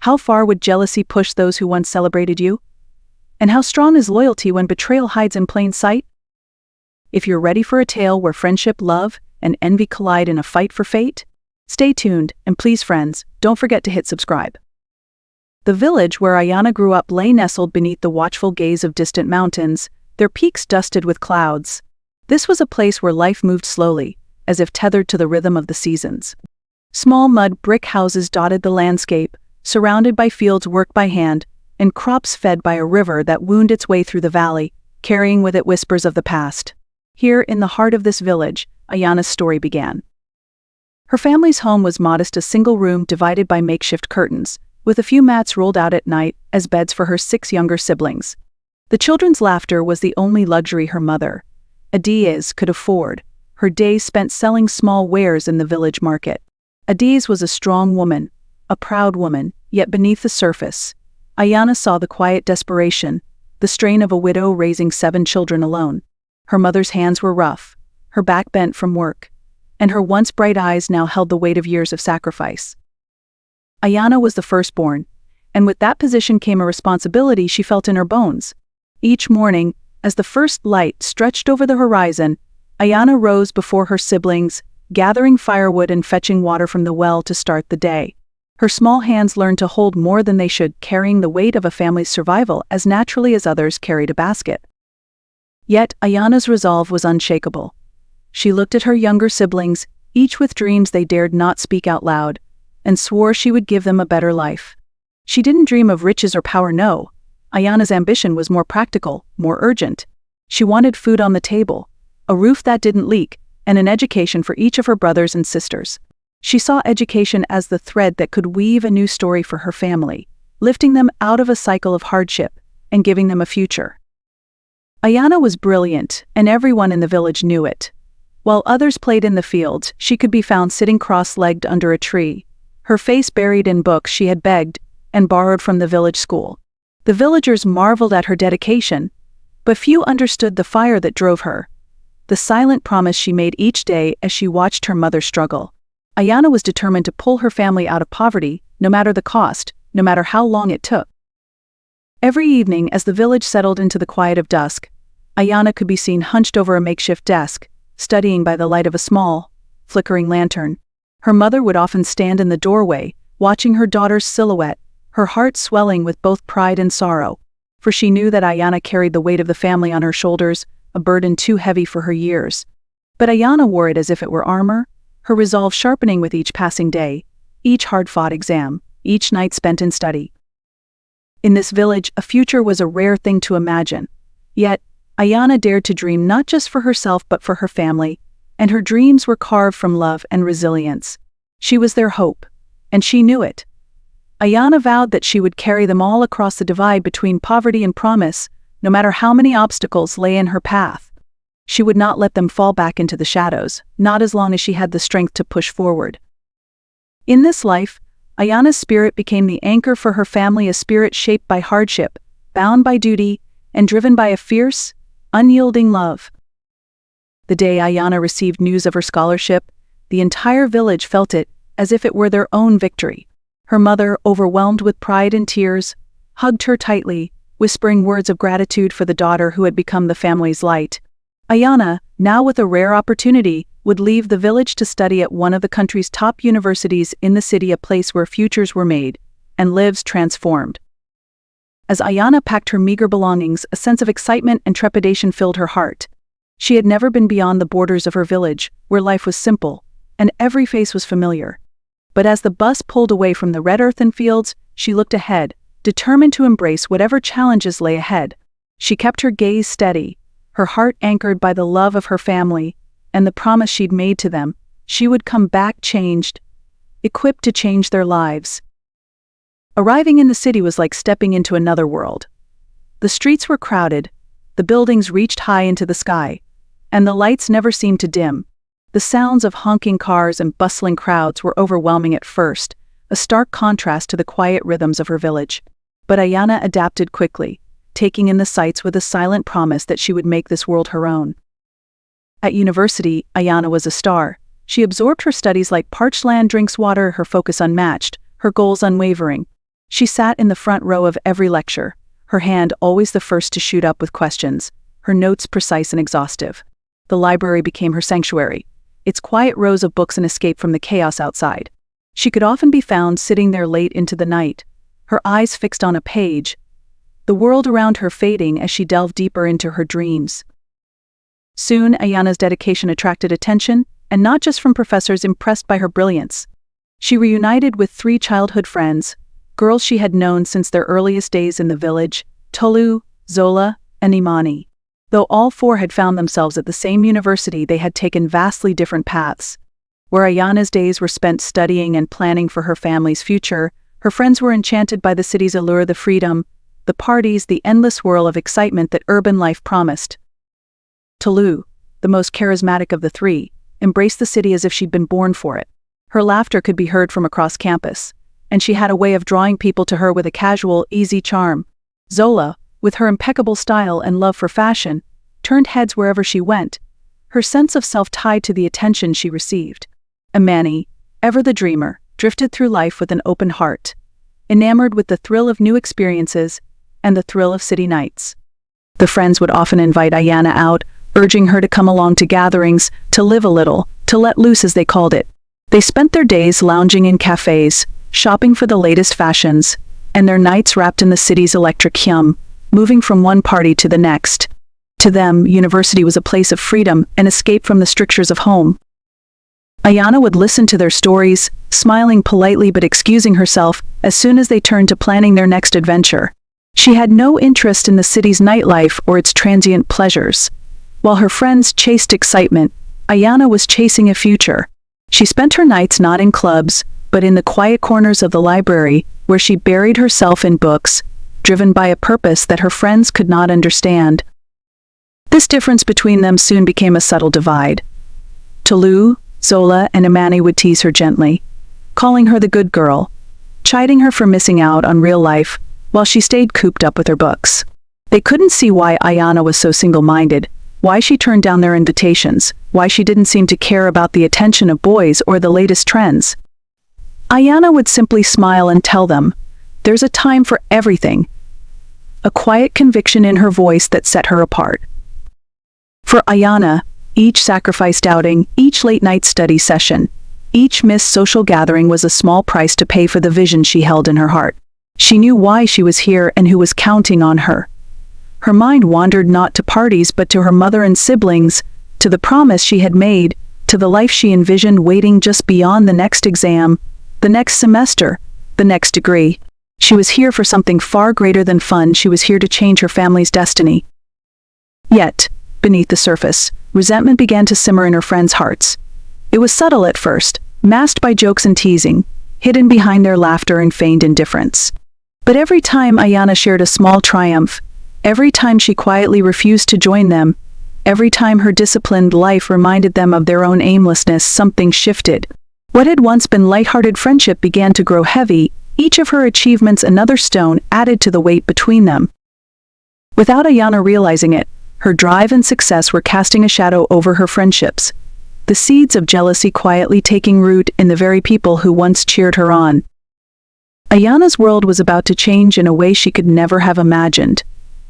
How far would jealousy push those who once celebrated you? And how strong is loyalty when betrayal hides in plain sight? If you're ready for a tale where friendship, love, and envy collide in a fight for fate, stay tuned, and please friends, don't forget to hit subscribe. The village where Ayana grew up lay nestled beneath the watchful gaze of distant mountains, their peaks dusted with clouds. This was a place where life moved slowly, as if tethered to the rhythm of the seasons. Small mud brick houses dotted the landscape, surrounded by fields worked by hand, and crops fed by a river that wound its way through the valley, carrying with it whispers of the past. Here, in the heart of this village, Ayana's story began. Her family's home was modest, a single room divided by makeshift curtains, with a few mats rolled out at night as beds for her 6 younger siblings. The children's laughter was the only luxury her mother, Adiz, could afford, her days spent selling small wares in the village market. Adiz was a strong woman, a proud woman, yet beneath the surface, Ayana saw the quiet desperation, the strain of a widow raising 7 children alone. Her mother's hands were rough, her back bent from work, and her once bright eyes now held the weight of years of sacrifice. Ayana was the firstborn, and with that position came a responsibility she felt in her bones. Each morning, as the first light stretched over the horizon, Ayana rose before her siblings, gathering firewood and fetching water from the well to start the day. Her small hands learned to hold more than they should, carrying the weight of a family's survival as naturally as others carried a basket. Yet Ayana's resolve was unshakable. She looked at her younger siblings, each with dreams they dared not speak out loud, and swore she would give them a better life. She didn't dream of riches or power, no. Ayana's ambition was more practical, more urgent. She wanted food on the table, a roof that didn't leak, and an education for each of her brothers and sisters. She saw education as the thread that could weave a new story for her family, lifting them out of a cycle of hardship and giving them a future. Ayana was brilliant, and everyone in the village knew it. While others played in the fields, she could be found sitting cross-legged under a tree, her face buried in books she had begged and borrowed from the village school. The villagers marveled at her dedication, but few understood the fire that drove her, the silent promise she made each day as she watched her mother struggle. Ayana was determined to pull her family out of poverty, no matter the cost, no matter how long it took. Every evening, as the village settled into the quiet of dusk, Ayana could be seen hunched over a makeshift desk, studying by the light of a small, flickering lantern. Her mother would often stand in the doorway, watching her daughter's silhouette, her heart swelling with both pride and sorrow, for she knew that Ayana carried the weight of the family on her shoulders, a burden too heavy for her years. But Ayana wore it as if it were armor, her resolve sharpening with each passing day, each hard-fought exam, each night spent in study. In this village, a future was a rare thing to imagine. Yet, Ayana dared to dream not just for herself but for her family, and her dreams were carved from love and resilience. She was their hope, and she knew it. Ayana vowed that she would carry them all across the divide between poverty and promise, no matter how many obstacles lay in her path. She would not let them fall back into the shadows, not as long as she had the strength to push forward. In this life, Ayana's spirit became the anchor for her family, a spirit shaped by hardship, bound by duty, and driven by a fierce, unyielding love. The day Ayana received news of her scholarship, the entire village felt it as if it were their own victory. Her mother, overwhelmed with pride and tears, hugged her tightly, whispering words of gratitude for the daughter who had become the family's light. Ayana, now with a rare opportunity, would leave the village to study at one of the country's top universities in the city, a place where futures were made and lives transformed. As Ayana packed her meager belongings, a sense of excitement and trepidation filled her heart. She had never been beyond the borders of her village, where life was simple, and every face was familiar. But as the bus pulled away from the red earthen fields, she looked ahead, determined to embrace whatever challenges lay ahead. She kept her gaze steady, her heart anchored by the love of her family, and the promise she'd made to them. She would come back changed, equipped to change their lives. Arriving in the city was like stepping into another world. The streets were crowded, the buildings reached high into the sky, and the lights never seemed to dim. The sounds of honking cars and bustling crowds were overwhelming at first, a stark contrast to the quiet rhythms of her village. But Ayana adapted quickly, taking in the sights with a silent promise that she would make this world her own. At university, Ayana was a star. She absorbed her studies like parched land drinks water, her focus unmatched, her goals unwavering. She sat in the front row of every lecture, her hand always the first to shoot up with questions, her notes precise and exhaustive. The library became her sanctuary, its quiet rows of books an escape from the chaos outside. She could often be found sitting there late into the night, her eyes fixed on a page, the world around her fading as she delved deeper into her dreams. Soon, Ayana's dedication attracted attention, and not just from professors impressed by her brilliance. She reunited with 3 childhood friends, girls she had known since their earliest days in the village, Tolu, Zola, and Imani. Though all 4 had found themselves at the same university, they had taken vastly different paths. Where Ayana's days were spent studying and planning for her family's future, her friends were enchanted by the city's allure, the freedom, the parties, the endless whirl of excitement that urban life promised. Tolu, the most charismatic of the 3, embraced the city as if she'd been born for it. Her laughter could be heard from across campus, and she had a way of drawing people to her with a casual, easy charm. Zola, with her impeccable style and love for fashion, turned heads wherever she went, her sense of self tied to the attention she received. Imani, ever the dreamer, drifted through life with an open heart, enamored with the thrill of new experiences and the thrill of city nights. The friends would often invite Ayana out, urging her to come along to gatherings, to live a little, to let loose as they called it. They spent their days lounging in cafes, shopping for the latest fashions, and their nights wrapped in the city's electric hum, moving from one party to the next. To them, university was a place of freedom, an escape from the strictures of home. Ayana would listen to their stories, smiling politely but excusing herself as soon as they turned to planning their next adventure. She had no interest in the city's nightlife or its transient pleasures. While her friends chased excitement, Ayana was chasing a future. She spent her nights not in clubs, but in the quiet corners of the library, where she buried herself in books, driven by a purpose that her friends could not understand. This difference between them soon became a subtle divide. Tolu, Zola, and Imani would tease her gently, calling her the good girl, chiding her for missing out on real life, while she stayed cooped up with her books. They couldn't see why Ayana was so single-minded, why she turned down their invitations, why she didn't seem to care about the attention of boys or the latest trends. Ayana would simply smile and tell them, "There's a time for everything," a quiet conviction in her voice that set her apart. For Ayana, each sacrificed outing, each late-night study session, each missed social gathering was a small price to pay for the vision she held in her heart. She knew why she was here and who was counting on her. Her mind wandered not to parties but to her mother and siblings, to the promise she had made, to the life she envisioned waiting just beyond the next exam, the next semester, the next degree. She was here for something far greater than fun. She was here to change her family's destiny. Yet, beneath the surface, resentment began to simmer in her friends' hearts. It was subtle at first, masked by jokes and teasing, hidden behind their laughter and feigned indifference. But every time Ayana shared a small triumph, every time she quietly refused to join them, every time her disciplined life reminded them of their own aimlessness, something shifted. What had once been lighthearted friendship began to grow heavy, each of her achievements another stone added to the weight between them. Without Ayana realizing it, her drive and success were casting a shadow over her friendships, the seeds of jealousy quietly taking root in the very people who once cheered her on. Ayana's world was about to change in a way she could never have imagined.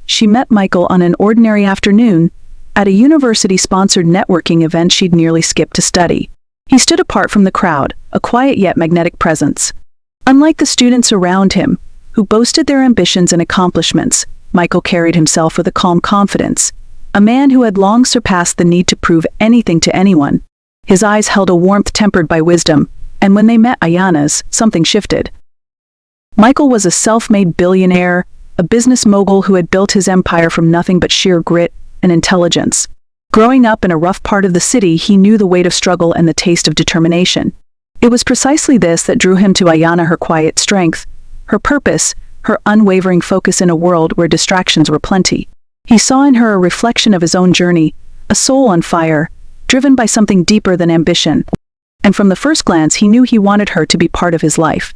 She met Michael on an ordinary afternoon, at a university-sponsored networking event she'd nearly skipped to study. He stood apart from the crowd, a quiet yet magnetic presence. Unlike the students around him, who boasted their ambitions and accomplishments, Michael carried himself with a calm confidence, a man who had long surpassed the need to prove anything to anyone. His eyes held a warmth tempered by wisdom, and when they met Ayana's, something shifted. Michael was a self-made billionaire, a business mogul who had built his empire from nothing but sheer grit and intelligence. Growing up in a rough part of the city, he knew the weight of struggle and the taste of determination. It was precisely this that drew him to Ayana, her quiet strength, her purpose, her unwavering focus in a world where distractions were plenty. He saw in her a reflection of his own journey, a soul on fire, driven by something deeper than ambition. And from the first glance, he knew he wanted her to be part of his life.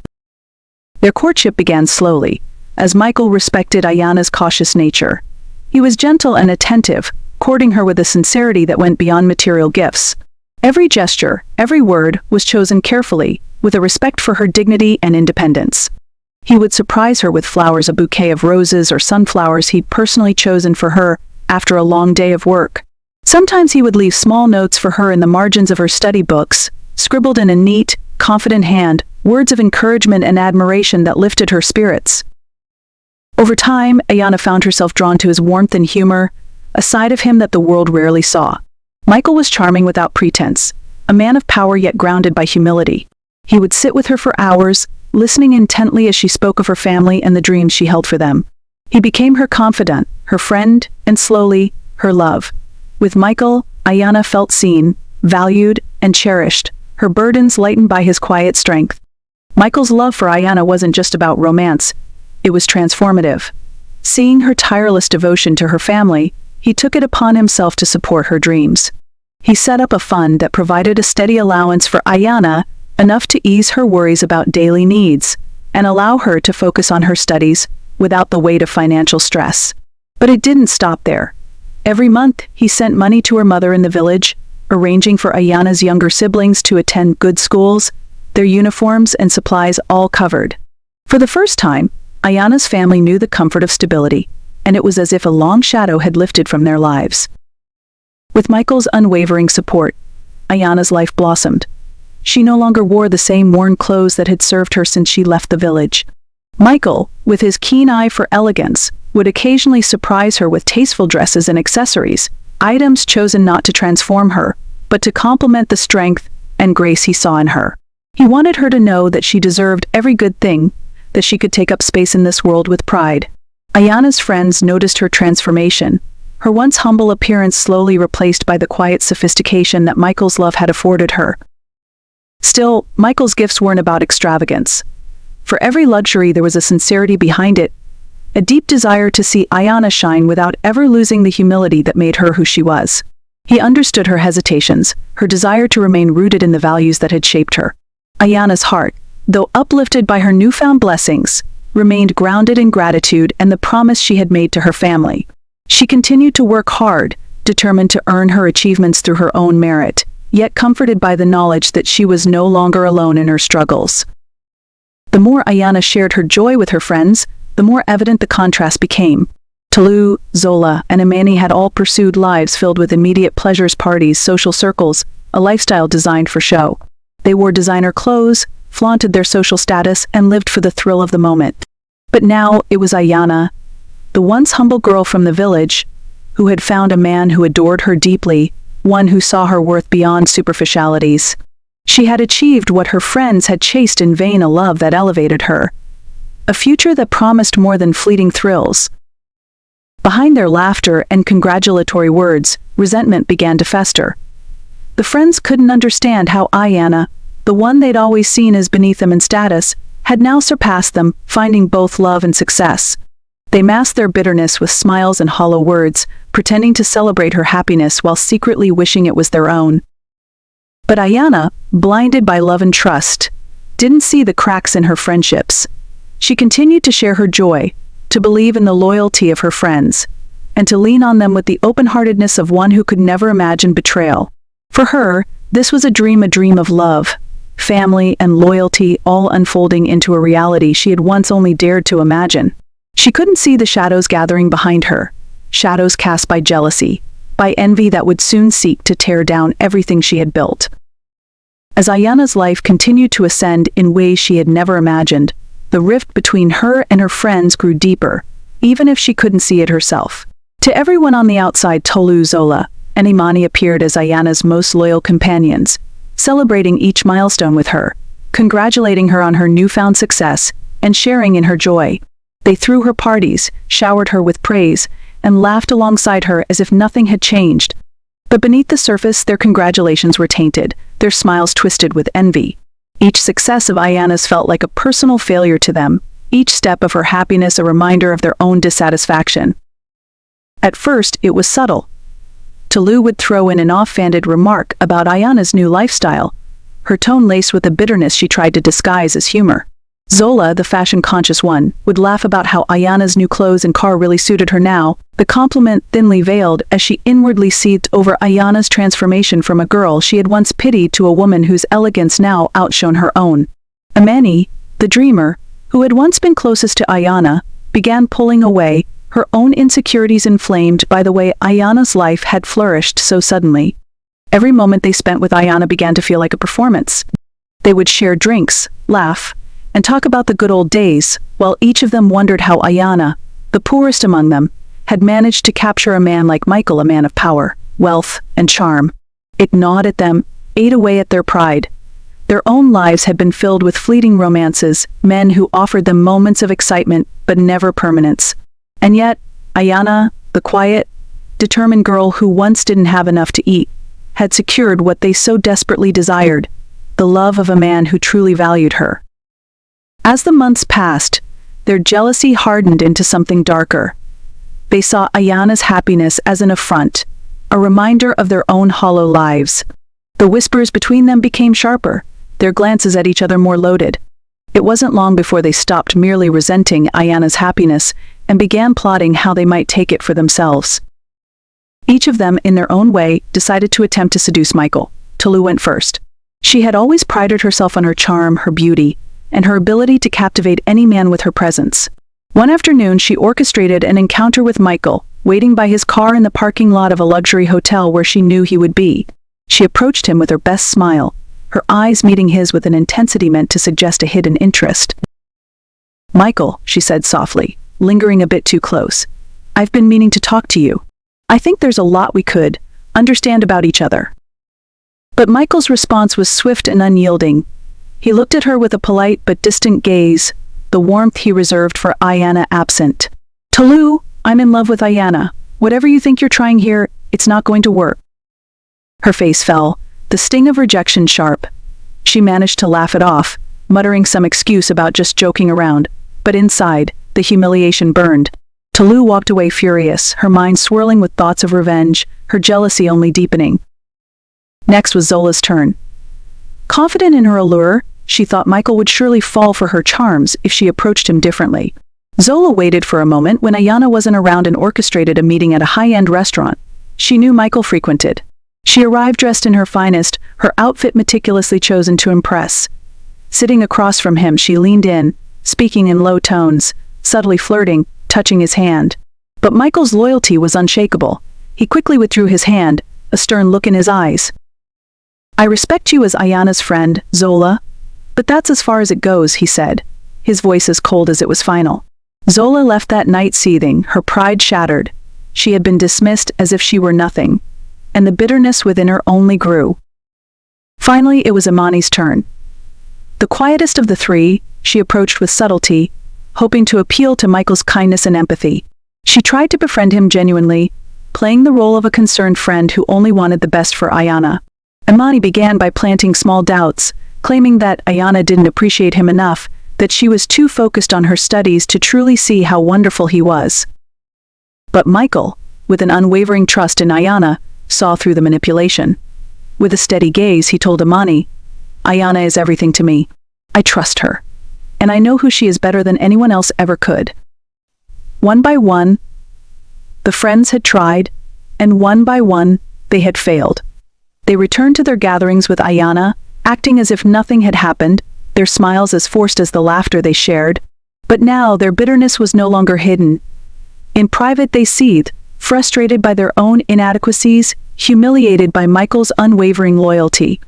Their courtship began slowly, as Michael respected Ayana's cautious nature. He was gentle and attentive, courting her with a sincerity that went beyond material gifts. Every gesture, every word was chosen carefully, with a respect for her dignity and independence. He would surprise her with flowers, a bouquet of roses or sunflowers he'd personally chosen for her after a long day of work. Sometimes he would leave small notes for her in the margins of her study books, scribbled in a neat, confident hand, words of encouragement and admiration that lifted her spirits. Over time, Ayana found herself drawn to his warmth and humor, a side of him that the world rarely saw. Michael was charming without pretense, a man of power yet grounded by humility. He would sit with her for hours, listening intently as she spoke of her family and the dreams she held for them. He became her confidant, her friend, and slowly, her love. With Michael, Ayana felt seen, valued, and cherished, her burdens lightened by his quiet strength. Michael's love for Ayana wasn't just about romance, it was transformative. Seeing her tireless devotion to her family, he took it upon himself to support her dreams. He set up a fund that provided a steady allowance for Ayana, enough to ease her worries about daily needs, and allow her to focus on her studies without the weight of financial stress. But it didn't stop there. Every month, he sent money to her mother in the village, arranging for Ayana's younger siblings to attend good schools, their uniforms and supplies all covered. For the first time, Ayana's family knew the comfort of stability, and it was as if a long shadow had lifted from their lives. With Michael's unwavering support, Ayana's life blossomed. She no longer wore the same worn clothes that had served her since she left the village. Michael, with his keen eye for elegance, would occasionally surprise her with tasteful dresses and accessories, items chosen not to transform her, but to complement the strength and grace he saw in her. He wanted her to know that she deserved every good thing, that she could take up space in this world with pride. Ayana's friends noticed her transformation, her once humble appearance slowly replaced by the quiet sophistication that Michael's love had afforded her. Still, Michael's gifts weren't about extravagance. For every luxury there was a sincerity behind it, a deep desire to see Ayana shine without ever losing the humility that made her who she was. He understood her hesitations, her desire to remain rooted in the values that had shaped her. Ayana's heart, though uplifted by her newfound blessings, remained grounded in gratitude and the promise she had made to her family. She continued to work hard, determined to earn her achievements through her own merit, yet comforted by the knowledge that she was no longer alone in her struggles. The more Ayana shared her joy with her friends, the more evident the contrast became. Tolu, Zola, and Imani had all pursued lives filled with immediate pleasures, parties, social circles, a lifestyle designed for show. They wore designer clothes, flaunted their social status, and lived for the thrill of the moment. But now it was Ayana, the once humble girl from the village, who had found a man who adored her deeply, one who saw her worth beyond superficialities. She had achieved what her friends had chased in vain, a love that elevated her, a future that promised more than fleeting thrills. Behind their laughter and congratulatory words, resentment began to fester. The friends couldn't understand how Ayana, the one they'd always seen as beneath them in status, had now surpassed them, finding both love and success. They masked their bitterness with smiles and hollow words, pretending to celebrate her happiness while secretly wishing it was their own. But Ayana, blinded by love and trust, didn't see the cracks in her friendships. She continued to share her joy, to believe in the loyalty of her friends, and to lean on them with the open-heartedness of one who could never imagine betrayal. For her, this was a dream of love, family, and loyalty, all unfolding into a reality she had once only dared to imagine. She couldn't see the shadows gathering behind her, shadows cast by jealousy, by envy that would soon seek to tear down everything she had built. As Ayana's life continued to ascend in ways she had never imagined, the rift between her and her friends grew deeper, even if she couldn't see it herself. To everyone on the outside, Tolu, Zola, and Imani appeared as Ayana's most loyal companions, celebrating each milestone with her, congratulating her on her newfound success, and sharing in her joy. They threw her parties, showered her with praise, and laughed alongside her as if nothing had changed. But beneath the surface, their congratulations were tainted, their smiles twisted with envy. Each success of Ayana's felt like a personal failure to them, each step of her happiness a reminder of their own dissatisfaction. At first, it was subtle. Tolu would throw in an offhanded remark about Ayana's new lifestyle, her tone laced with a bitterness she tried to disguise as humor. Zola, the fashion-conscious one, would laugh about how Ayana's new clothes and car really suited her now, the compliment thinly veiled as she inwardly seethed over Ayana's transformation from a girl she had once pitied to a woman whose elegance now outshone her own. Imani, the dreamer, who had once been closest to Ayana, began pulling away, her own insecurities inflamed by the way Ayana's life had flourished so suddenly. Every moment they spent with Ayana began to feel like a performance. They would share drinks, laugh, and talk about the good old days, while each of them wondered how Ayana, the poorest among them, had managed to capture a man like Michael, a man of power, wealth, and charm. It gnawed at them, ate away at their pride. Their own lives had been filled with fleeting romances, men who offered them moments of excitement but never permanence. And yet, Ayana, the quiet, determined girl who once didn't have enough to eat, had secured what they so desperately desired, the love of a man who truly valued her. As the months passed, their jealousy hardened into something darker. They saw Ayana's happiness as an affront, a reminder of their own hollow lives. The whispers between them became sharper, their glances at each other more loaded. It wasn't long before they stopped merely resenting Ayana's happiness and began plotting how they might take it for themselves. Each of them, in their own way, decided to attempt to seduce Michael. Tolu went first. She had always prided herself on her charm, her beauty, and her ability to captivate any man with her presence. One afternoon, she orchestrated an encounter with Michael, waiting by his car in the parking lot of a luxury hotel where she knew he would be. She approached him with her best smile, her eyes meeting his with an intensity meant to suggest a hidden interest. "Michael," she said softly, lingering a bit too close, "I've been meaning to talk to you. I think there's a lot we could understand about each other." But Michael's response was swift and unyielding. He looked at her with a polite but distant gaze, the warmth he reserved for Ayana absent. "Tolu, I'm in love with Ayana. Whatever you think you're trying here, it's not going to work." Her face fell, the sting of rejection sharp. She managed to laugh it off, muttering some excuse about just joking around, but inside, the humiliation burned. Tolu walked away furious, her mind swirling with thoughts of revenge, her jealousy only deepening. Next was Zola's turn. Confident in her allure, she thought Michael would surely fall for her charms if she approached him differently. Zola waited for a moment when Ayana wasn't around and orchestrated a meeting at a high-end restaurant she knew Michael frequented. She arrived dressed in her finest, her outfit meticulously chosen to impress. Sitting across from him, she leaned in, speaking in low tones, subtly flirting, touching his hand. But Michael's loyalty was unshakable. He quickly withdrew his hand, a stern look in his eyes. "I respect you as Ayana's friend, Zola, but that's as far as it goes," he said, his voice as cold as it was final. Zola left that night seething, her pride shattered. She had been dismissed as if she were nothing, and the bitterness within her only grew. Finally, it was Imani's turn. The quietest of the three, she approached with subtlety, hoping to appeal to Michael's kindness and empathy. She tried to befriend him genuinely, playing the role of a concerned friend who only wanted the best for Ayana. Imani began by planting small doubts, claiming that Ayana didn't appreciate him enough, that she was too focused on her studies to truly see how wonderful he was. But Michael, with an unwavering trust in Ayana, saw through the manipulation. With a steady gaze, he told Imani, "Ayana is everything to me. I trust her, and I know who she is better than anyone else ever could." One by one, the friends had tried, and one by one, they had failed. They returned to their gatherings with Ayana, acting as if nothing had happened, their smiles as forced as the laughter they shared. But now their bitterness was no longer hidden. In private they seethed, frustrated by their own inadequacies, humiliated by Michael's unwavering loyalty.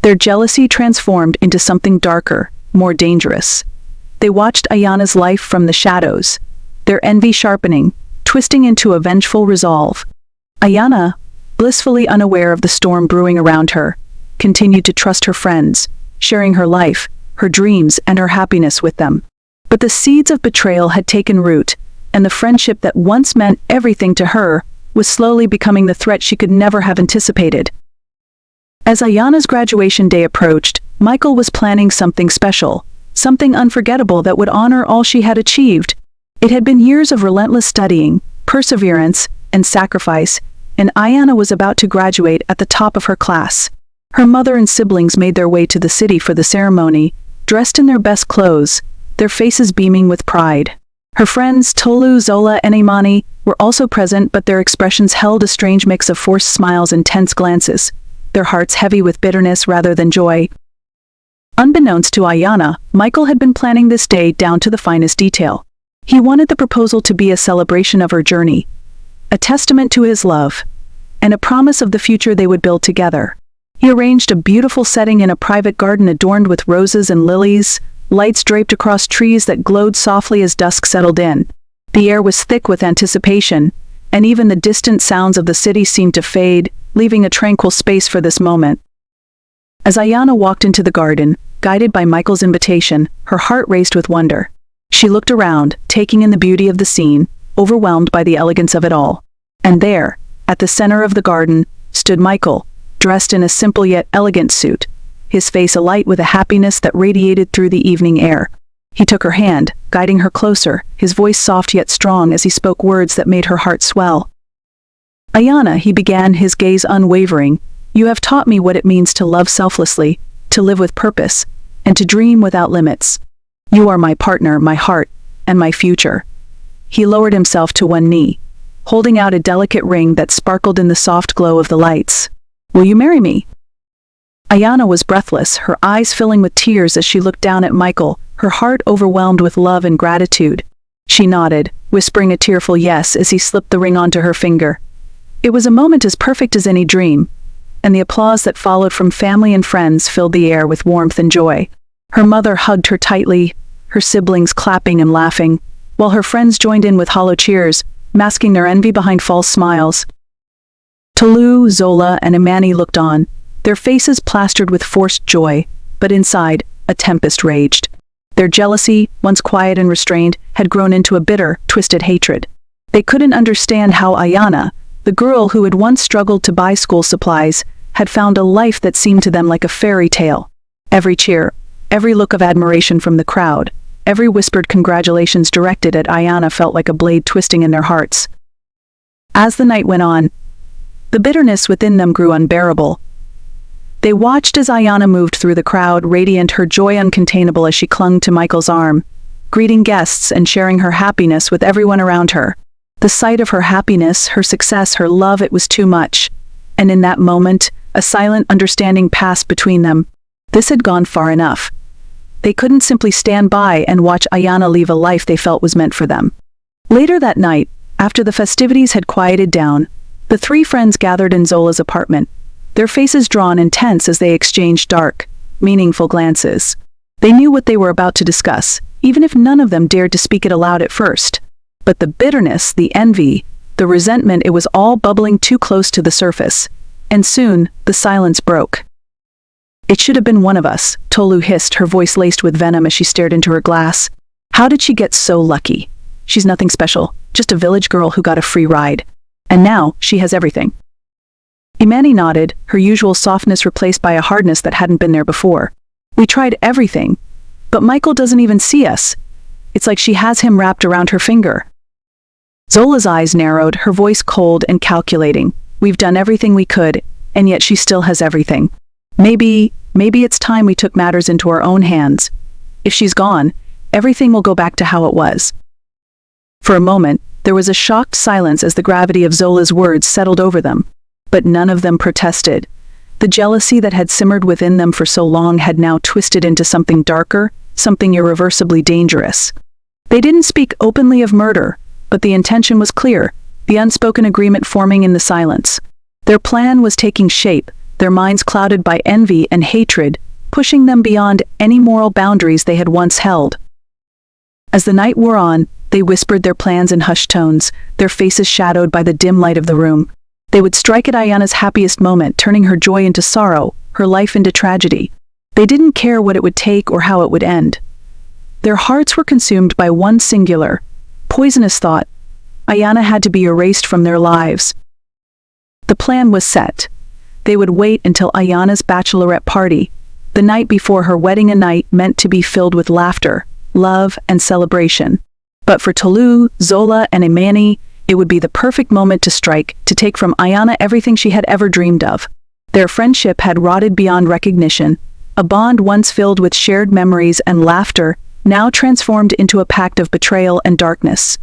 Their jealousy transformed into something darker, more dangerous. They watched Ayana's life from the shadows, their envy sharpening, twisting into a vengeful resolve. Ayana, blissfully unaware of the storm brewing around her, continued to trust her friends, sharing her life, her dreams, and her happiness with them. But the seeds of betrayal had taken root, and the friendship that once meant everything to her was slowly becoming the threat she could never have anticipated. As Ayana's graduation day approached, Michael was planning something special, something unforgettable that would honor all she had achieved. It had been years of relentless studying, perseverance, and sacrifice, and Ayana was about to graduate at the top of her class. Her mother and siblings made their way to the city for the ceremony, dressed in their best clothes, their faces beaming with pride. Her friends Tolu, Zola, and Imani were also present, but their expressions held a strange mix of forced smiles and tense glances, their hearts heavy with bitterness rather than joy. Unbeknownst to Ayana, Michael had been planning this day down to the finest detail. He wanted the proposal to be a celebration of her journey, a testament to his love, and a promise of the future they would build together. He arranged a beautiful setting in a private garden adorned with roses and lilies, lights draped across trees that glowed softly as dusk settled in. The air was thick with anticipation, and even the distant sounds of the city seemed to fade, leaving a tranquil space for this moment. As Ayana walked into the garden, guided by Michael's invitation, her heart raced with wonder. She looked around, taking in the beauty of the scene, overwhelmed by the elegance of it all. And there, at the center of the garden, stood Michael, dressed in a simple yet elegant suit, his face alight with a happiness that radiated through the evening air. He took her hand, guiding her closer, his voice soft yet strong as he spoke words that made her heart swell. "Ayana," he began, his gaze unwavering, "you have taught me what it means to love selflessly, to live with purpose, and to dream without limits. You are my partner, my heart, and my future." He lowered himself to one knee, holding out a delicate ring that sparkled in the soft glow of the lights. "Will you marry me?" Ayana was breathless, her eyes filling with tears as she looked down at Michael, her heart overwhelmed with love and gratitude. She nodded, whispering a tearful yes as he slipped the ring onto her finger. It was a moment as perfect as any dream, and the applause that followed from family and friends filled the air with warmth and joy. Her mother hugged her tightly, her siblings clapping and laughing, while her friends joined in with hollow cheers, masking their envy behind false smiles. Tolu, Zola, and Imani looked on, their faces plastered with forced joy, but inside, a tempest raged. Their jealousy, once quiet and restrained, had grown into a bitter, twisted hatred. They couldn't understand how Ayana, the girl who had once struggled to buy school supplies, had found a life that seemed to them like a fairy tale. Every cheer, every look of admiration from the crowd, every whispered congratulations directed at Ayana felt like a blade twisting in their hearts. As the night went on, the bitterness within them grew unbearable. They watched as Ayana moved through the crowd, radiant, her joy uncontainable as she clung to Michael's arm, greeting guests and sharing her happiness with everyone around her. The sight of her happiness, her success, her love, it was too much. And in that moment, a silent understanding passed between them. This had gone far enough. They couldn't simply stand by and watch Ayana leave a life they felt was meant for them. Later that night, after the festivities had quieted down, the three friends gathered in Zola's apartment, their faces drawn and tense as they exchanged dark, meaningful glances. They knew what they were about to discuss, even if none of them dared to speak it aloud at first. But the bitterness, the envy, the resentment, it was all bubbling too close to the surface. And soon, the silence broke. "It should have been one of us," Tolu hissed, her voice laced with venom as she stared into her glass. "How did she get so lucky? She's nothing special, just a village girl who got a free ride. And now, she has everything." Imani nodded, her usual softness replaced by a hardness that hadn't been there before. "We tried everything, but Michael doesn't even see us. It's like she has him wrapped around her finger." Zola's eyes narrowed, her voice cold and calculating. "We've done everything we could, and yet she still has everything. Maybe it's time we took matters into our own hands. If she's gone, everything will go back to how it was." For a moment, there was a shocked silence as the gravity of Zola's words settled over them. But none of them protested. The jealousy that had simmered within them for so long had now twisted into something darker, something irreversibly dangerous. They didn't speak openly of murder, but the intention was clear, the unspoken agreement forming in the silence. Their plan was taking shape, their minds clouded by envy and hatred, pushing them beyond any moral boundaries they had once held. As the night wore on, they whispered their plans in hushed tones, their faces shadowed by the dim light of the room. They would strike at Ayana's happiest moment, turning her joy into sorrow, her life into tragedy. They didn't care what it would take or how it would end. Their hearts were consumed by one singular, poisonous thought: Ayana had to be erased from their lives. The plan was set. They would wait until Ayana's bachelorette party, the night before her wedding, a night meant to be filled with laughter, love, and celebration. But for Tolu, Zola, and Imani, it would be the perfect moment to strike, to take from Ayana everything she had ever dreamed of. Their friendship had rotted beyond recognition, a bond once filled with shared memories and laughter, now transformed into a pact of betrayal and darkness.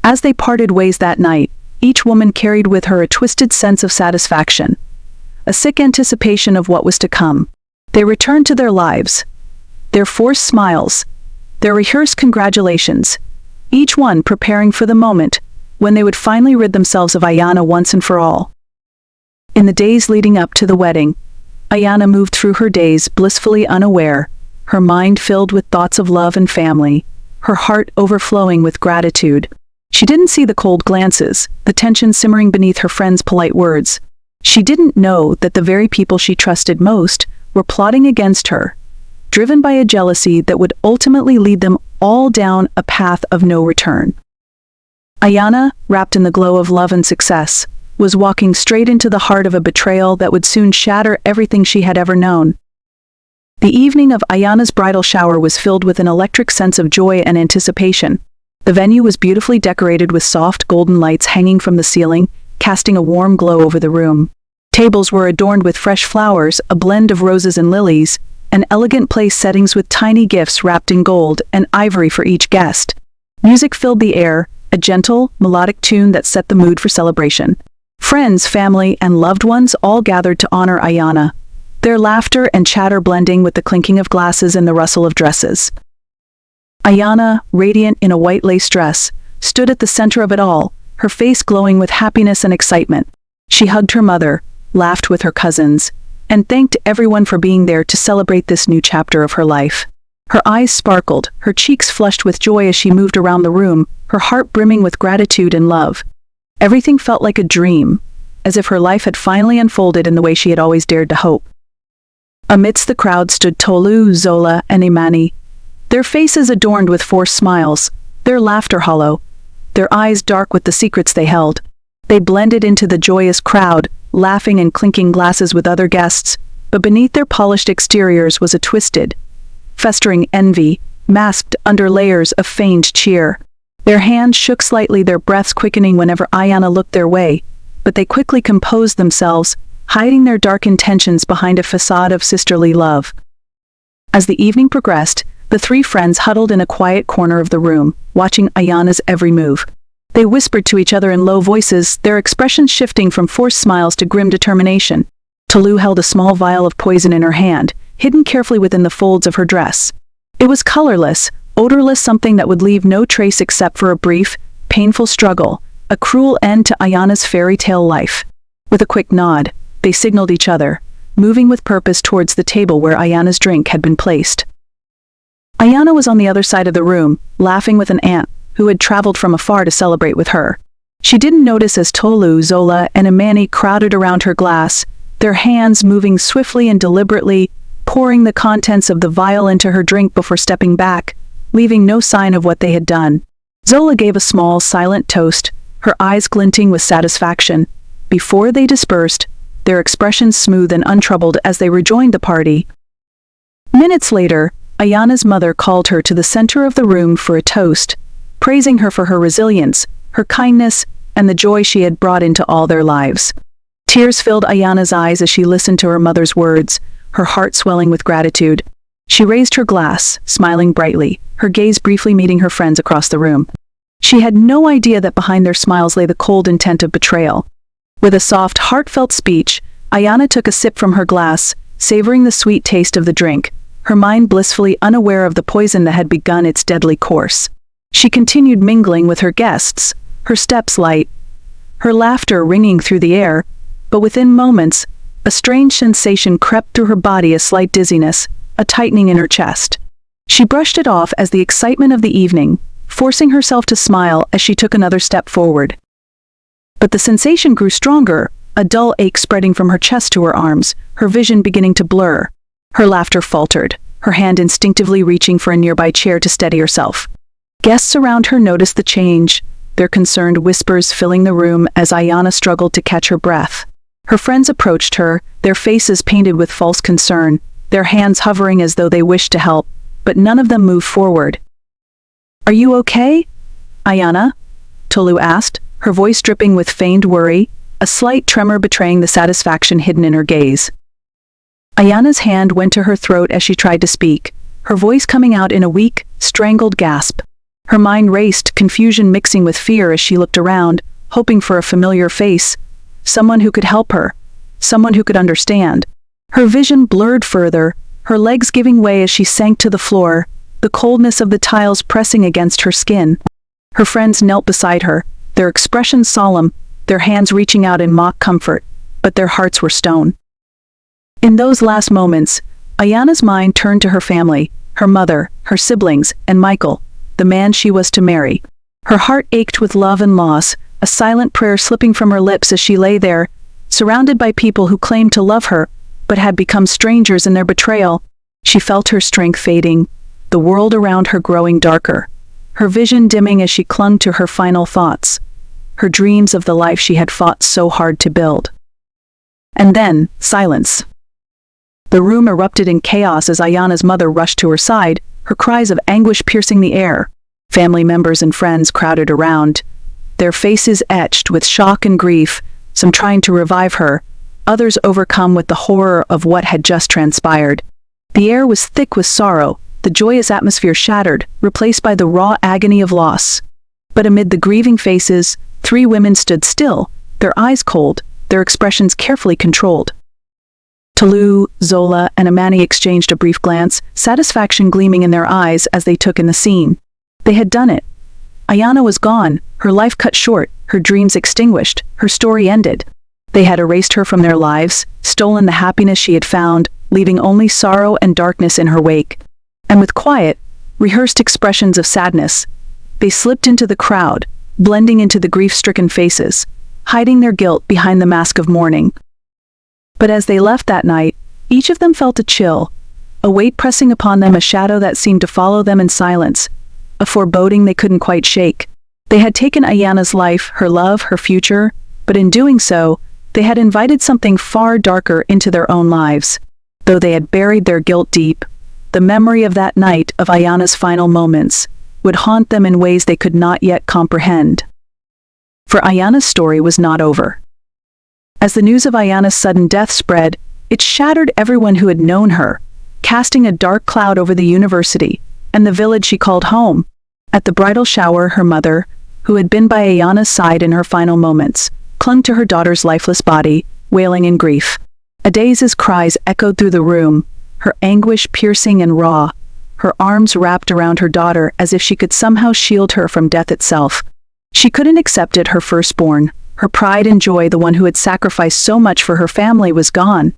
As they parted ways that night, each woman carried with her a twisted sense of satisfaction, a sick anticipation of what was to come. They returned to their lives, their forced smiles, their rehearsed congratulations, each one preparing for the moment when they would finally rid themselves of Ayana once and for all. In the days leading up to the wedding, Ayana moved through her days blissfully unaware, her mind filled with thoughts of love and family, her heart overflowing with gratitude. She didn't see the cold glances, the tension simmering beneath her friends' polite words. She didn't know that the very people she trusted most were plotting against her, driven by a jealousy that would ultimately lead them all down a path of no return. Ayana, wrapped in the glow of love and success, was walking straight into the heart of a betrayal that would soon shatter everything she had ever known. The evening of Ayana's bridal shower was filled with an electric sense of joy and anticipation. The venue was beautifully decorated with soft golden lights hanging from the ceiling, casting a warm glow over the room. Tables were adorned with fresh flowers, a blend of roses and lilies, and elegant place settings with tiny gifts wrapped in gold and ivory for each guest. Music filled the air, a gentle, melodic tune that set the mood for celebration. Friends, family, and loved ones all gathered to honor Ayana, their laughter and chatter blending with the clinking of glasses and the rustle of dresses. Ayana, radiant in a white lace dress, stood at the center of it all, her face glowing with happiness and excitement. She hugged her mother, laughed with her cousins, and thanked everyone for being there to celebrate this new chapter of her life. Her eyes sparkled, her cheeks flushed with joy as she moved around the room, her heart brimming with gratitude and love. Everything felt like a dream, as if her life had finally unfolded in the way she had always dared to hope. Amidst the crowd stood Tolu, Zola, and Imani, their faces adorned with forced smiles, their laughter hollow, their eyes dark with the secrets they held. They blended into the joyous crowd, laughing and clinking glasses with other guests, but beneath their polished exteriors was a twisted, festering envy, masked under layers of feigned cheer. Their hands shook slightly, their breaths quickening whenever Ayana looked their way, but they quickly composed themselves, hiding their dark intentions behind a facade of sisterly love. As the evening progressed, the three friends huddled in a quiet corner of the room, watching Ayana's every move. They whispered to each other in low voices, their expressions shifting from forced smiles to grim determination. Tolu held a small vial of poison in her hand, hidden carefully within the folds of her dress. It was colorless, odorless, something that would leave no trace except for a brief, painful struggle, a cruel end to Ayana's fairy tale life. With a quick nod, they signaled each other, moving with purpose towards the table where Ayana's drink had been placed. Ayana was on the other side of the room, laughing with an aunt who had traveled from afar to celebrate with her. She didn't notice as Tolu, Zola, and Imani crowded around her glass, their hands moving swiftly and deliberately, pouring the contents of the vial into her drink before stepping back, leaving no sign of what they had done. Zola gave a small, silent toast, her eyes glinting with satisfaction. Before they dispersed, their expressions smooth and untroubled as they rejoined the party. Minutes later, Ayana's mother called her to the center of the room for a toast, praising her for her resilience, her kindness, and the joy she had brought into all their lives. Tears filled Ayana's eyes as she listened to her mother's words, her heart swelling with gratitude. She raised her glass, smiling brightly, her gaze briefly meeting her friends across the room. She had no idea that behind their smiles lay the cold intent of betrayal. With a soft, heartfelt speech, Ayana took a sip from her glass, savoring the sweet taste of the drink, her mind blissfully unaware of the poison that had begun its deadly course. She continued mingling with her guests, her steps light, her laughter ringing through the air, but within moments, a strange sensation crept through her body, a slight dizziness, a tightening in her chest. She brushed it off as the excitement of the evening, forcing herself to smile as she took another step forward. But the sensation grew stronger, a dull ache spreading from her chest to her arms, her vision beginning to blur. Her laughter faltered, her hand instinctively reaching for a nearby chair to steady herself. Guests around her noticed the change, their concerned whispers filling the room as Ayana struggled to catch her breath. Her friends approached her, their faces painted with false concern, their hands hovering as though they wished to help, but none of them moved forward. "Are you okay, Ayana?" Tolu asked, her voice dripping with feigned worry, a slight tremor betraying the satisfaction hidden in her gaze. Ayana's hand went to her throat as she tried to speak, her voice coming out in a weak, strangled gasp. Her mind raced, confusion mixing with fear as she looked around, hoping for a familiar face, someone who could help her, someone who could understand. Her vision blurred further, her legs giving way as she sank to the floor, the coldness of the tiles pressing against her skin. Her friends knelt beside her, their expressions solemn, their hands reaching out in mock comfort, but their hearts were stone. In those last moments, Ayana's mind turned to her family, her mother, her siblings, and Michael, the man she was to marry. Her heart ached with love and loss, a silent prayer slipping from her lips as she lay there, surrounded by people who claimed to love her, but had become strangers in their betrayal. She felt her strength fading, the world around her growing darker, her vision dimming as she clung to her final thoughts, her dreams of the life she had fought so hard to build. And then, silence. The room erupted in chaos as Ayana's mother rushed to her side, her cries of anguish piercing the air. Family members and friends crowded around, their faces etched with shock and grief, some trying to revive her, others overcome with the horror of what had just transpired. The air was thick with sorrow, the joyous atmosphere shattered, replaced by the raw agony of loss. But amid the grieving faces, 3 women stood still, their eyes cold, their expressions carefully controlled. Tolu, Zola, and Amani exchanged a brief glance, satisfaction gleaming in their eyes as they took in the scene. They had done it. Ayana was gone, her life cut short, her dreams extinguished, her story ended. They had erased her from their lives, stolen the happiness she had found, leaving only sorrow and darkness in her wake. And with quiet, rehearsed expressions of sadness, they slipped into the crowd, blending into the grief-stricken faces, hiding their guilt behind the mask of mourning. But as they left that night, each of them felt a chill, a weight pressing upon them, a shadow that seemed to follow them in silence, a foreboding they couldn't quite shake. They had taken Ayana's life, her love, her future, but in doing so, they had invited something far darker into their own lives. Though they had buried their guilt deep, the memory of that night, of Ayana's final moments, would haunt them in ways they could not yet comprehend. For Ayana's story was not over. As the news of Ayana's sudden death spread, it shattered everyone who had known her, casting a dark cloud over the university and the village she called home. At the bridal shower, her mother, who had been by Ayana's side in her final moments, clung to her daughter's lifeless body, wailing in grief. Adai's cries echoed through the room, her anguish piercing and raw, her arms wrapped around her daughter as if she could somehow shield her from death itself. She couldn't accept it, her firstborn, her pride and joy, the one who had sacrificed so much for her family, was gone.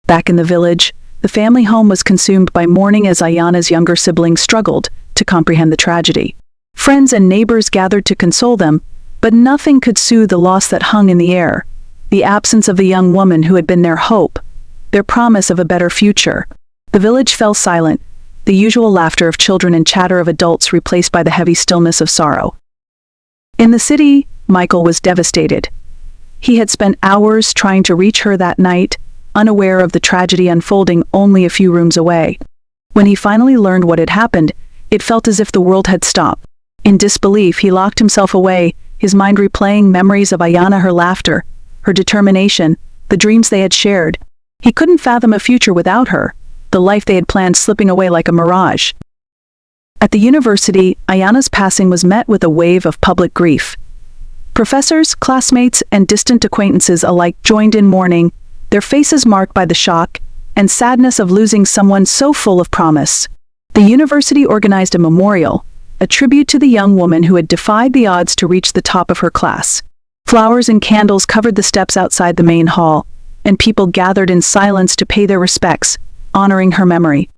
Back in the village, the family home was consumed by mourning as Ayana's younger siblings struggled to comprehend the tragedy. Friends and neighbors gathered to console them, but nothing could soothe the loss that hung in the air, the absence of the young woman who had been their hope, their promise of a better future. The village fell silent, the usual laughter of children and chatter of adults replaced by the heavy stillness of sorrow. In the city, Michael was devastated. He had spent hours trying to reach her that night, unaware of the tragedy unfolding only a few rooms away. When he finally learned what had happened, it felt as if the world had stopped. In disbelief, he locked himself away, his mind replaying memories of Ayana, her laughter, her determination, the dreams they had shared. He couldn't fathom a future without her, the life they had planned slipping away like a mirage. At the university, Ayana's passing was met with a wave of public grief. Professors, classmates, and distant acquaintances alike joined in mourning, their faces marked by the shock and sadness of losing someone so full of promise. The university organized a memorial, a tribute to the young woman who had defied the odds to reach the top of her class. Flowers and candles covered the steps outside the main hall, and people gathered in silence to pay their respects, honoring her memory.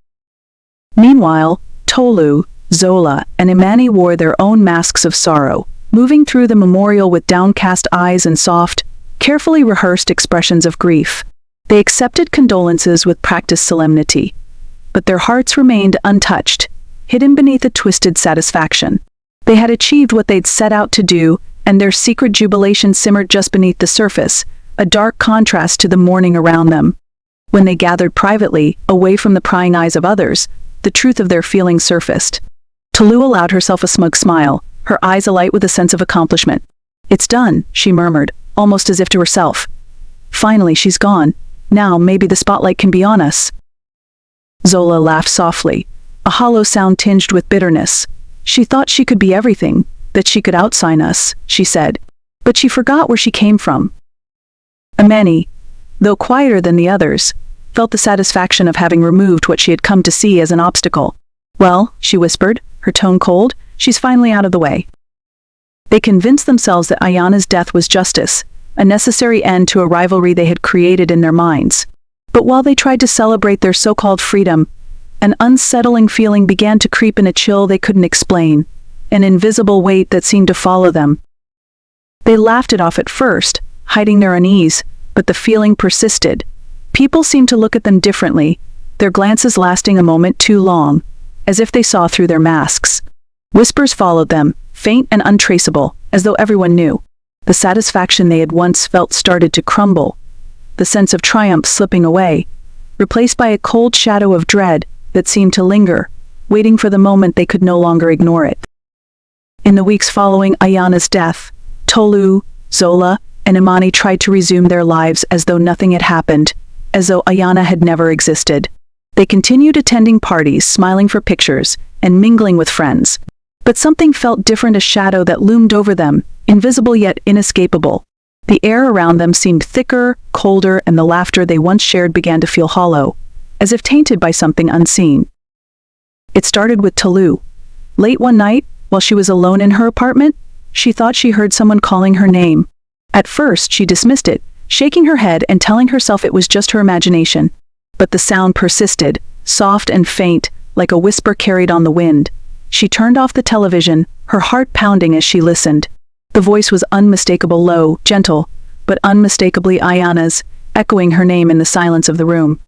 Meanwhile, Tolu, Zola, and Imani wore their own masks of sorrow, moving through the memorial with downcast eyes and soft, carefully rehearsed expressions of grief. They accepted condolences with practiced solemnity, but their hearts remained untouched, hidden beneath a twisted satisfaction. They had achieved what they'd set out to do, and their secret jubilation simmered just beneath the surface, a dark contrast to the mourning around them. When they gathered privately, away from the prying eyes of others, the truth of their feelings surfaced. Tolu allowed herself a smug smile, her eyes alight with a sense of accomplishment. "It's done," she murmured, almost as if to herself. "Finally, she's gone. Now maybe the spotlight can be on us." Zola laughed softly, a hollow sound tinged with bitterness. "She thought she could be everything, that she could outshine us," she said. "But she forgot where she came from." Imani, though quieter than the others, felt the satisfaction of having removed what she had come to see as an obstacle. "Well," she whispered, her tone cold, "she's finally out of the way." They convinced themselves that Ayana's death was justice, a necessary end to a rivalry they had created in their minds. But while they tried to celebrate their so-called freedom, an unsettling feeling began to creep in, a chill they couldn't explain, an invisible weight that seemed to follow them. They laughed it off at first, hiding their unease, but the feeling persisted. People seemed to look at them differently, their glances lasting a moment too long, as if they saw through their masks. Whispers followed them, faint and untraceable, as though everyone knew. The satisfaction they had once felt started to crumble, the sense of triumph slipping away, replaced by a cold shadow of dread that seemed to linger, waiting for the moment they could no longer ignore it. In the weeks following Ayana's death, Tolu, Zola, and Imani tried to resume their lives as though nothing had happened, as though Ayana had never existed. They continued attending parties, smiling for pictures, and mingling with friends. But something felt different, a shadow that loomed over them, invisible yet inescapable. The air around them seemed thicker, colder, and the laughter they once shared began to feel hollow, as if tainted by something unseen. It started with Tolu. Late one night, while she was alone in her apartment, she thought she heard someone calling her name. At first, she dismissed it, shaking her head and telling herself it was just her imagination. But the sound persisted, soft and faint, like a whisper carried on the wind. She turned off the television, her heart pounding as she listened. The voice was unmistakable, low, gentle, but unmistakably Ayana's, echoing her name in the silence of the room.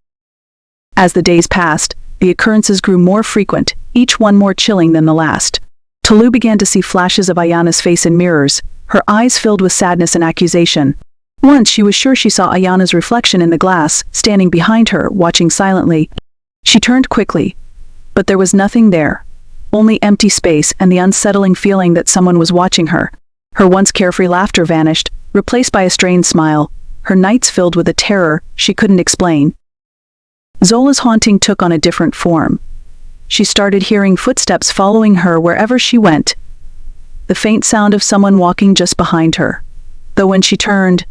As the days passed, the occurrences grew more frequent, each one more chilling than the last. Tolu began to see flashes of Ayana's face in mirrors, her eyes filled with sadness and accusation. Once she was sure she saw Ayana's reflection in the glass, standing behind her, watching silently. She turned quickly, but there was nothing there, only empty space and the unsettling feeling that someone was watching her. Her once carefree laughter vanished, replaced by a strained smile, her nights filled with a terror she couldn't explain. Zola's haunting took on a different form. She started hearing footsteps following her wherever she went, the faint sound of someone walking just behind her. Though when she turned,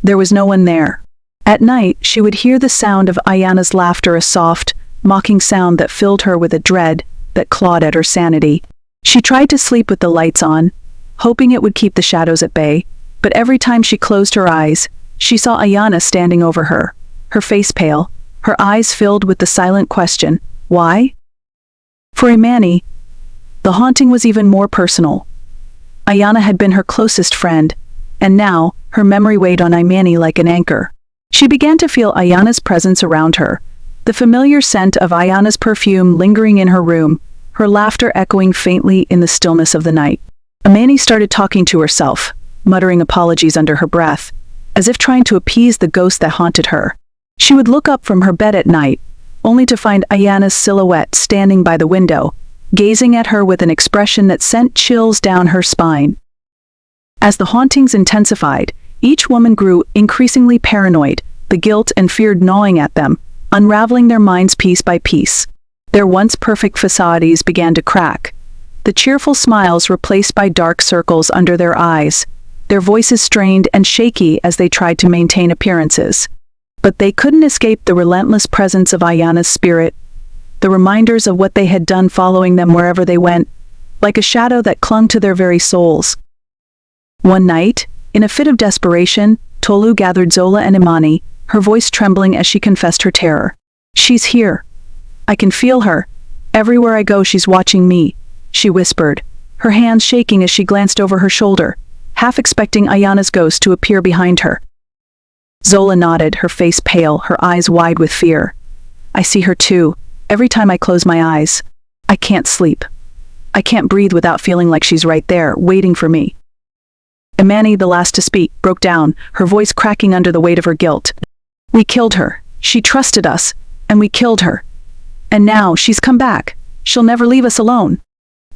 there was no one there. At night, she would hear the sound of Ayana's laughter, a soft, mocking sound that filled her with a dread that clawed at her sanity. She tried to sleep with the lights on, hoping it would keep the shadows at bay, but every time she closed her eyes, she saw Ayana standing over her, her face pale, her eyes filled with the silent question, why? For Imani, the haunting was even more personal. Ayana had been her closest friend, and now, her memory weighed on Imani like an anchor. She began to feel Ayana's presence around her, the familiar scent of Ayana's perfume lingering in her room, her laughter echoing faintly in the stillness of the night. Imani started talking to herself, muttering apologies under her breath, as if trying to appease the ghost that haunted her. She would look up from her bed at night, only to find Ayana's silhouette standing by the window, gazing at her with an expression that sent chills down her spine. As the hauntings intensified, each woman grew increasingly paranoid, the guilt and fear gnawing at them, unraveling their minds piece by piece. Their once perfect facades began to crack, the cheerful smiles replaced by dark circles under their eyes, their voices strained and shaky as they tried to maintain appearances. But they couldn't escape the relentless presence of Ayana's spirit, the reminders of what they had done following them wherever they went, like a shadow that clung to their very souls. One night, in a fit of desperation, Tolu gathered Zola and Imani, her voice trembling as she confessed her terror. "She's here. I can feel her. Everywhere I go, she's watching me," she whispered, her hands shaking as she glanced over her shoulder, half expecting Ayana's ghost to appear behind her. Zola nodded, her face pale, her eyes wide with fear. "I see her too. Every time I close my eyes, I can't sleep. I can't breathe without feeling like she's right there, waiting for me." Imani, the last to speak, broke down, her voice cracking under the weight of her guilt. "We killed her. She trusted us, and we killed her. And now she's come back. She'll never leave us alone."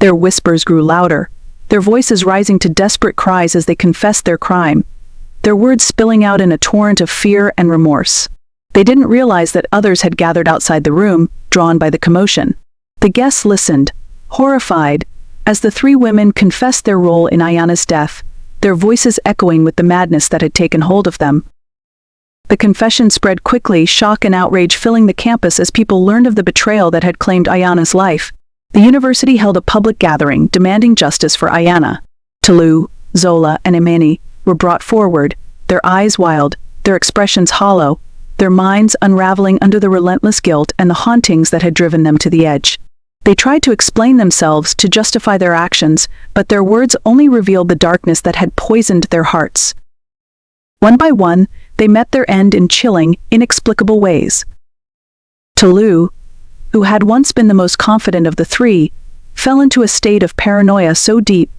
Their whispers grew louder, their voices rising to desperate cries as they confessed their crime, their words spilling out in a torrent of fear and remorse. They didn't realize that others had gathered outside the room, drawn by the commotion. The guests listened, horrified, as the three women confessed their role in Ayana's death, their voices echoing with the madness that had taken hold of them. The confession spread quickly, shock and outrage filling the campus as people learned of the betrayal that had claimed Ayana's life. The university held a public gathering demanding justice for Ayana. Tolu, Zola, and Imani were brought forward, their eyes wild, their expressions hollow, their minds unraveling under the relentless guilt and the hauntings that had driven them to the edge. They tried to explain themselves, to justify their actions, but their words only revealed the darkness that had poisoned their hearts. One by one, they met their end in chilling, inexplicable ways. Tolu, who had once been the most confident of the three, fell into a state of paranoia so deep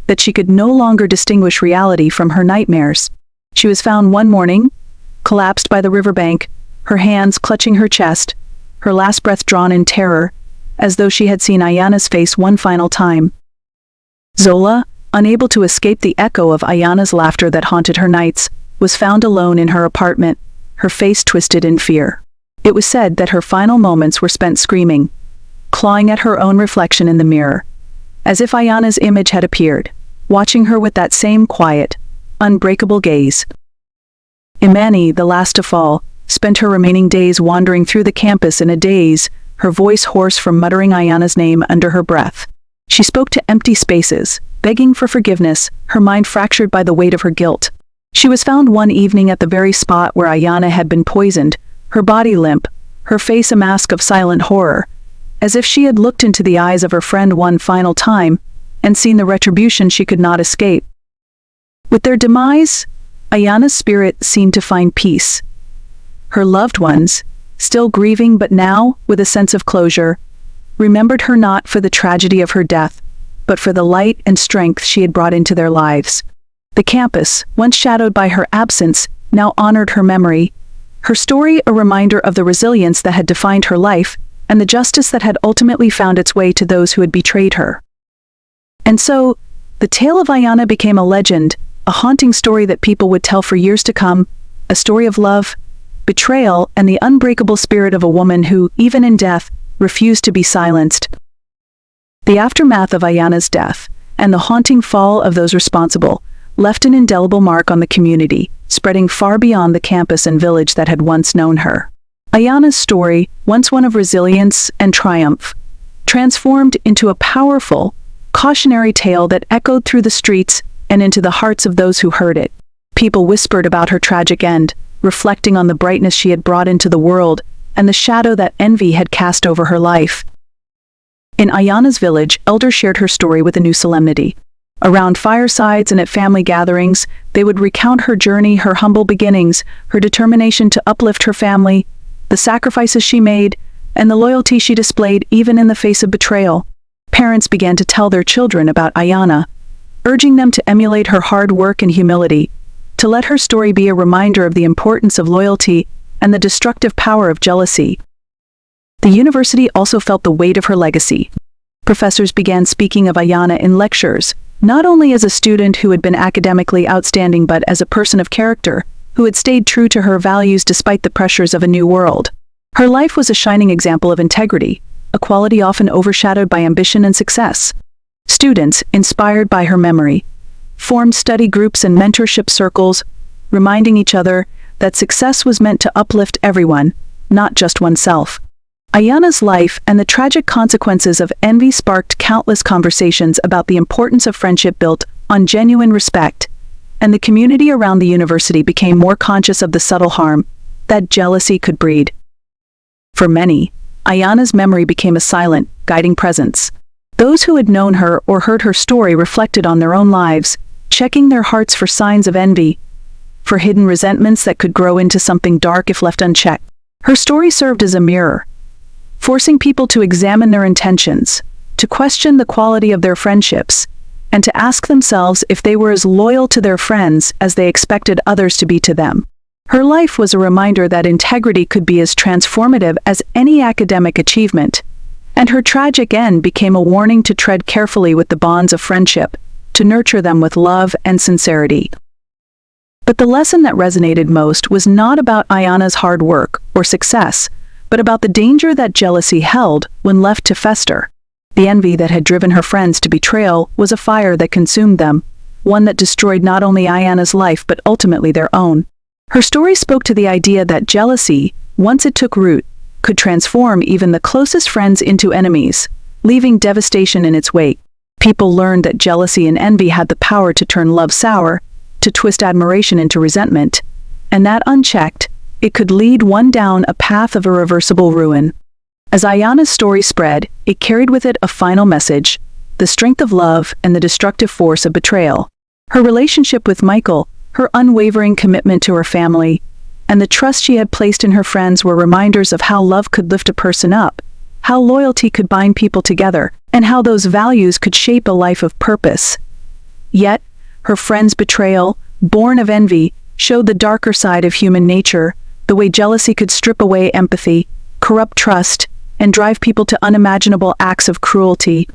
that she could no longer distinguish reality from her nightmares. She was found one morning, collapsed by the riverbank, her hands clutching her chest, her last breath drawn in terror, as though she had seen Ayana's face one final time. Zola, unable to escape the echo of Ayana's laughter that haunted her nights, was found alone in her apartment, her face twisted in fear. It was said that her final moments were spent screaming, clawing at her own reflection in the mirror, as if Ayana's image had appeared, watching her with that same quiet, unbreakable gaze. Imani, the last to fall, spent her remaining days wandering through the campus in a daze, her voice hoarse from muttering Ayana's name under her breath. She spoke to empty spaces, begging for forgiveness, her mind fractured by the weight of her guilt. She was found one evening at the very spot where Ayana had been poisoned, her body limp, her face a mask of silent horror, as if she had looked into the eyes of her friend one final time and seen the retribution she could not escape. With their demise, Ayana's spirit seemed to find peace. Her loved ones, still grieving but now with a sense of closure, remembered her not for the tragedy of her death, but for the light and strength she had brought into their lives. The campus, once shadowed by her absence, now honored her memory, her story a reminder of the resilience that had defined her life and the justice that had ultimately found its way to those who had betrayed her. And so, the tale of Ayana became a legend, a haunting story that people would tell for years to come, a story of love, betrayal, and the unbreakable spirit of a woman who, even in death, refused to be silenced. The aftermath of Ayana's death, and the haunting fall of those responsible, left an indelible mark on the community, spreading far beyond the campus and village that had once known her. Ayana's story, once one of resilience and triumph, transformed into a powerful, cautionary tale that echoed through the streets and into the hearts of those who heard it. People whispered about her tragic end, reflecting on the brightness she had brought into the world and the shadow that envy had cast over her life. In Ayana's village, elders shared her story with a new solemnity. Around firesides and at family gatherings, they would recount her journey, her humble beginnings, her determination to uplift her family, the sacrifices she made, and the loyalty she displayed even in the face of betrayal. Parents began to tell their children about Ayana, urging them to emulate her hard work and humility, to let her story be a reminder of the importance of loyalty and the destructive power of jealousy. The university also felt the weight of her legacy. Professors began speaking of Ayana in lectures, not only as a student who had been academically outstanding but as a person of character, who had stayed true to her values despite the pressures of a new world. Her life was a shining example of integrity, a quality often overshadowed by ambition and success. Students, inspired by her memory, formed study groups and mentorship circles, reminding each other that success was meant to uplift everyone, not just oneself. Ayana's life and the tragic consequences of envy sparked countless conversations about the importance of friendship built on genuine respect, and the community around the university became more conscious of the subtle harm that jealousy could breed. For many, Ayana's memory became a silent, guiding presence. Those who had known her or heard her story reflected on their own lives, checking their hearts for signs of envy, for hidden resentments that could grow into something dark if left unchecked. Her story served as a mirror, forcing people to examine their intentions, to question the quality of their friendships, and to ask themselves if they were as loyal to their friends as they expected others to be to them. Her life was a reminder that integrity could be as transformative as any academic achievement, and her tragic end became a warning to tread carefully with the bonds of friendship, to nurture them with love and sincerity. But the lesson that resonated most was not about Ayana's hard work or success, but about the danger that jealousy held when left to fester. The envy that had driven her friends to betrayal was a fire that consumed them, one that destroyed not only Ayana's life but ultimately their own. Her story spoke to the idea that jealousy, once it took root, could transform even the closest friends into enemies, leaving devastation in its wake. People learned that jealousy and envy had the power to turn love sour, to twist admiration into resentment, and that unchecked, it could lead one down a path of irreversible ruin. As Ayana's story spread, it carried with it a final message: the strength of love and the destructive force of betrayal. Her relationship with Michael, her unwavering commitment to her family, and the trust she had placed in her friends were reminders of how love could lift a person up, how loyalty could bind people together, and how those values could shape a life of purpose. Yet, her friend's betrayal, born of envy, showed the darker side of human nature, the way jealousy could strip away empathy, corrupt trust, and drive people to unimaginable acts of cruelty.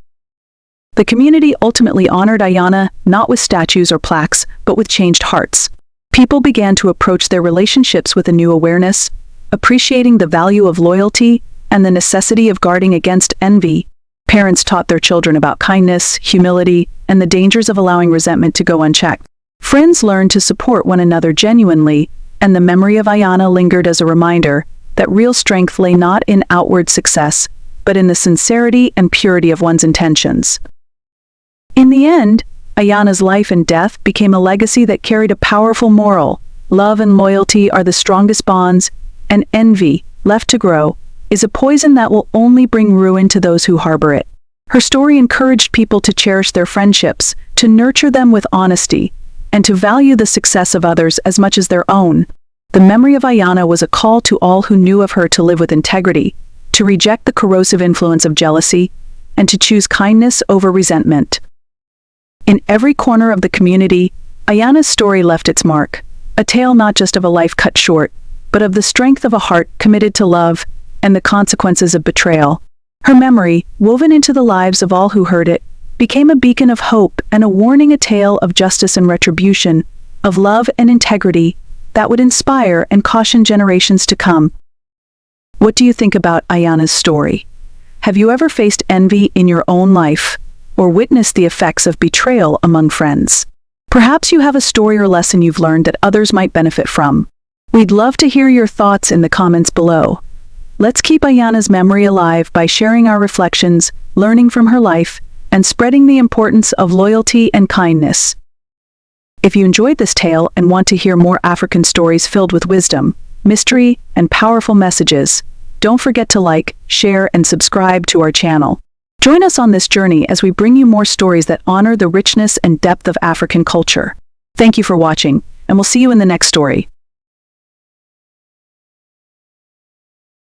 The community ultimately honored Ayana not with statues or plaques, but with changed hearts. People began to approach their relationships with a new awareness, appreciating the value of loyalty and the necessity of guarding against envy. Parents taught their children about kindness, humility, and the dangers of allowing resentment to go unchecked. Friends learned to support one another genuinely, and the memory of Ayana lingered as a reminder that real strength lay not in outward success, but in the sincerity and purity of one's intentions. In the end, Ayana's life and death became a legacy that carried a powerful moral: love and loyalty are the strongest bonds, and envy, left to grow, is a poison that will only bring ruin to those who harbor it. Her story encouraged people to cherish their friendships, to nurture them with honesty, and to value the success of others as much as their own. The memory of Ayana was a call to all who knew of her to live with integrity, to reject the corrosive influence of jealousy, and to choose kindness over resentment. In every corner of the community, Ayana's story left its mark, a tale not just of a life cut short, but of the strength of a heart committed to love and the consequences of betrayal. Her memory, woven into the lives of all who heard it, became a beacon of hope and a warning, a tale of justice and retribution, of love and integrity, that would inspire and caution generations to come. What do you think about Ayana's story? Have you ever faced envy in your own life, or witnessed the effects of betrayal among friends? Perhaps you have a story or lesson you've learned that others might benefit from. We'd love to hear your thoughts in the comments below. Let's keep Ayana's memory alive by sharing our reflections, learning from her life, and spreading the importance of loyalty and kindness. If you enjoyed this tale and want to hear more African stories filled with wisdom, mystery, and powerful messages, don't forget to like, share, and subscribe to our channel. Join us on this journey as we bring you more stories that honor the richness and depth of African culture. Thank you for watching, and we'll see you in the next story.